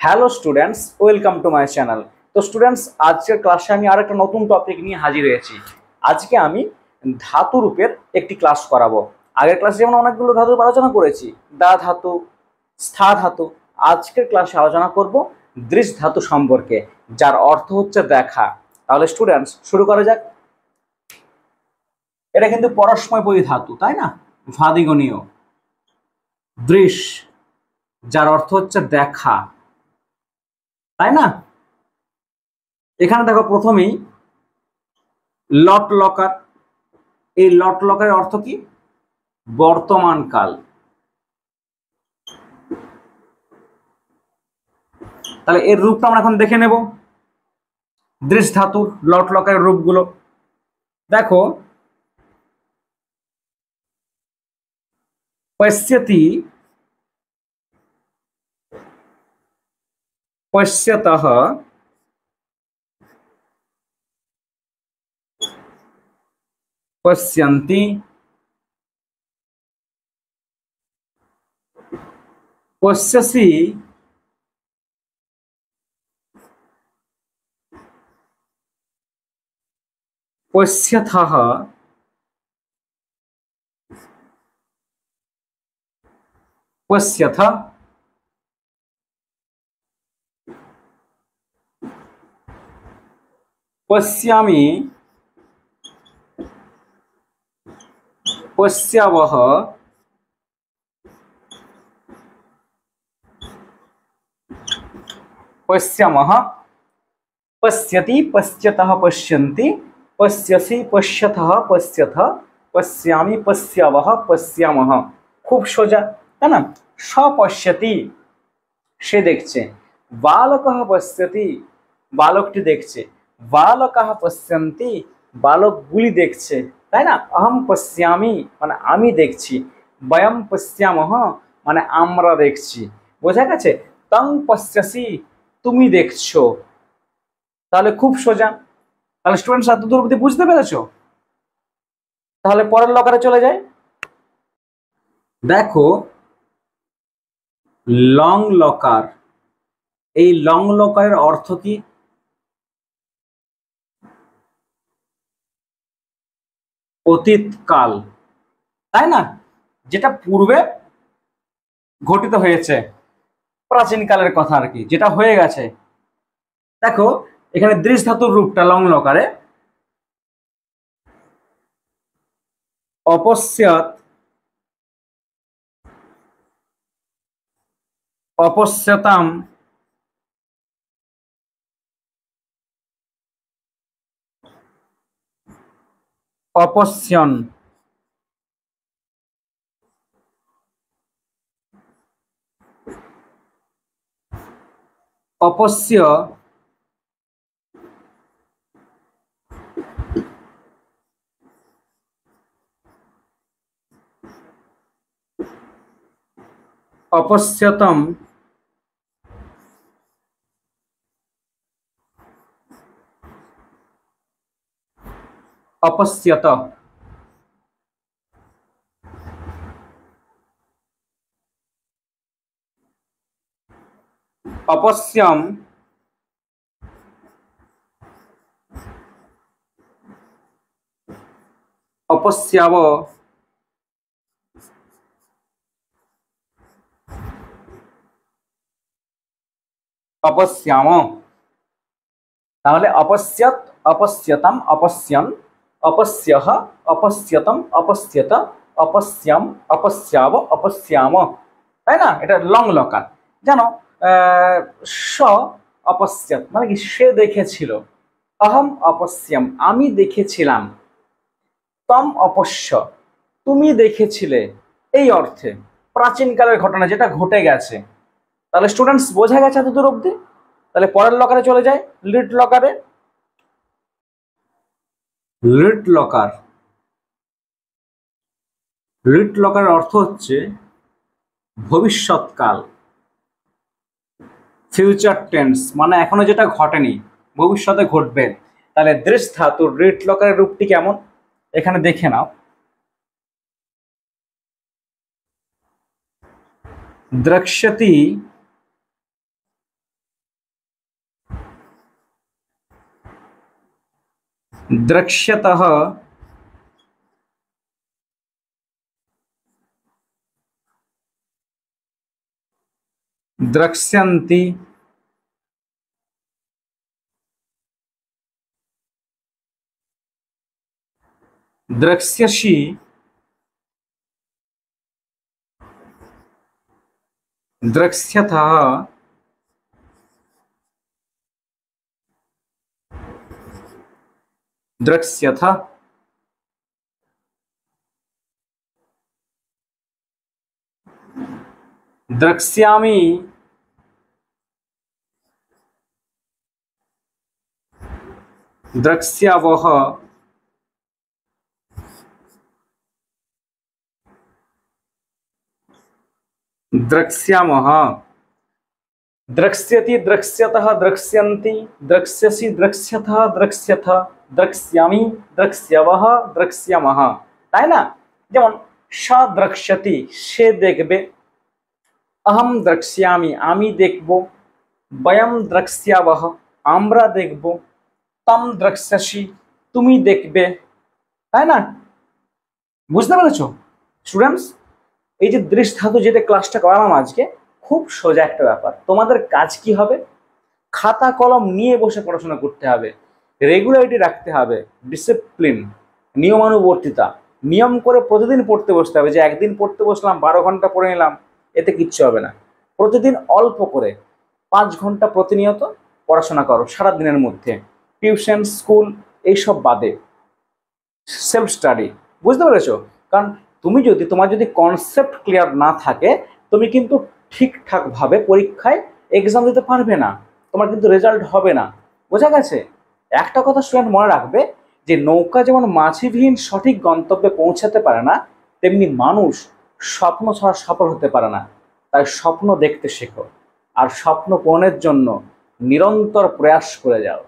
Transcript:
Hello students, welcome to my channel. তো students, আজকের ক্লাসে আমি আরেকটা নতুন টপিক নিয়ে হাজির হয়েছি। আজকে আমি ধাতু রূপের একটি ক্লাস করাবো। আগের ক্লাসে যেমন অনেকগুলো ধাতুর আলোচনা করেছি, দা ধাতু, স্থা ধাতু। আজকের ক্লাসে আলোচনা করব দৃশ ধাতু সম্পর্কে, যার অর্থ হচ্ছে দেখা। তাহলে স্টুডেন্টস, শুরু করা যাক। এটা কিন্তু পরস্ময়পদী ধাতু, তাই না? ভাদিগণীয়। দৃশ, যার অর্থ হচ্ছে দেখা, তাই না? এখানে দেখো প্রথমেই লট লকার। এই লট লকারের অর্থ কি? বর্তমান কাল। তাহলে এর রূপটা আমরা এখন দেখে নেব। দৃশ ধাতুর লট লকারের রূপগুলো দেখো। পশ্যতি, পশ্যতঃ, পশ্যন্তি, পশ্যসি, পশ্যথঃ, পশ্যথ, পশ্যামি, পশ্যাবহ, পশ্যামহ, পশ্যতি, পশ্যতঃ, পশ্যন্তি, পশ্যসি, পশ্যথঃ, পশ্যথ, পশ্যামি, পশ্যাবহ, পশ্যামহ। খুব সোজা, তাই না? স্বপশ্যতি, সে দেখছে। বালকঃ পশ্যতি, বালকটি দেখছে। বালকাঃ পশ্যন্তি, বালকগুলি দেখছে, তাই না? অহম পশ্যামি, মানে আমি দেখছি। বয়ম পশ্যামহ, মানে আমরা দেখছি। বোঝা গেছে? তং পশ্যসি, তুমি দেখছো। তাহলে খুব সোজা। তাহলে স্টুডেন্টস এতদূর অবধি বুঝতে পেরেছো? তাহলে পরের লকারে চলে যায়। দেখো, লং লকার। এই লং লকারের অর্থ কি? অতীতকাল, তাই না? যেটা পূর্বে ঘটিত হয়েছে, প্রাচীনকালের কথা আর কি, যেটা হয়ে গেছে। দেখো এখানে দৃশ ধাতুর রূপটা লং লকারে অপশ্যৎ, অপশ্যতাম, অপশ্যন, অপশ্য, অপশ্যতম, অপশ্যত। অপশ্যম, অপশ্যাব, অপশ্যাম। তাহলে অপশ্যত, অপশ্যতম, অপশ্যন, অপশ্যহ, অপশ্যতম, অপশ্যত, অপশ্যম, অপশ্যাব, অপশ্যাম, তাই না? এটা লং লকার। জানো, স অপশ্যত মানে কি? সে দেখেছিল। অহম অপশ্যম, আমি দেখেছিলাম। তম অপশ্য, তুমি দেখেছিলে। এই অর্থে প্রাচীনকালের ঘটনা, যেটা ঘটে গেছে। তাহলে স্টুডেন্টস বোঝা গেছে এতদূর অব্দি? তাহলে পরের লকারে চলে যায়, লিট লকারে। লিট লকার, লিট লকারের অর্থ হচ্ছে ভবিষ্যৎকাল, ফিউচার টেন্স, মানে এখনো যেটা ঘটেনি, ভবিষ্যতে ঘটবে। তাহলে দৃশ ধাতুর লিট লকারের রূপটি কেমন এখানে দেখে নাও। দ্রক্ষ্যতি, द्रक्ष्यतः द्रक्ष्यन्ति द्रक्ष्यसि द्रक्ष्यथः द्रक्ष्यथ द्रक्ष्यामि द्रक्ष्यावः द्रक्ष्यामः द्रक्ष्यति द्रक्ष्यतः द्रक्ष्यन्ति द्रक्ष्यसि द्रक्ष्यथः द्रक्ष्यथ द्रक्ष्यामि द्रक्ष्यावः द्रक्ष्यामः তাই না যেমন স দ্রক্ষ্যতি সে দেখবে अहम द्रक्ष्यामि आमी देखब वयम द्रक्ष्यावः आम्रा देखब तम द्रक्ष्यसि तुमी देखबे তাই না বুঝতে পেরেছো স্টুডেন্টস এই যে দৃশ্য ধাতু যেটা ক্লাসটা করালাম আজকে খুব সোজা একটা ব্যাপার তোমাদের কাজ কি হবে খাতা কলম নিয়ে বসে পড়াশোনা করতে হবে রেগুলারিটি রাখতে হবে ডিসিপ্লিন নিয়মানুবর্তিতা নিয়ম করে প্রতিদিন পড়তে বসতে হবে যে একদিন পড়তে বসলাম 12 ঘন্টা পড়ে নিলাম এতে কিচ্ছু হবে না প্রতিদিন অল্প করে 5 ঘন্টা প্রতিনিয়ত পড়াশোনা করো সারা দিনের মধ্যে টিউশন স্কুল এইসব বাদে সেলফ স্টাডি বুঝতে পেরেছো কারণ তুমি যদি তোমার যদি কনসেপ্ট ক্লিয়ার না থাকে তুমি কিন্তু ঠিকঠাকভাবে পরীক্ষায় এক্সাম দিতে পারবে না তোমার কিন্তু রেজাল্ট হবে না বোঝা গেছে একটা কথা স্টুডেন্ট মনে রাখবে যে নৌকা যেমন মাঝিবিহীন সঠিক গন্তব্যে পৌঁছাতে পারে না তেমনি মানুষ স্বপ্ন ছাড়া সফল হতে পারে না তাই স্বপ্ন দেখতে শেখো আর স্বপ্ন পূরণের জন্য নিরন্তর প্রয়াস করে যাও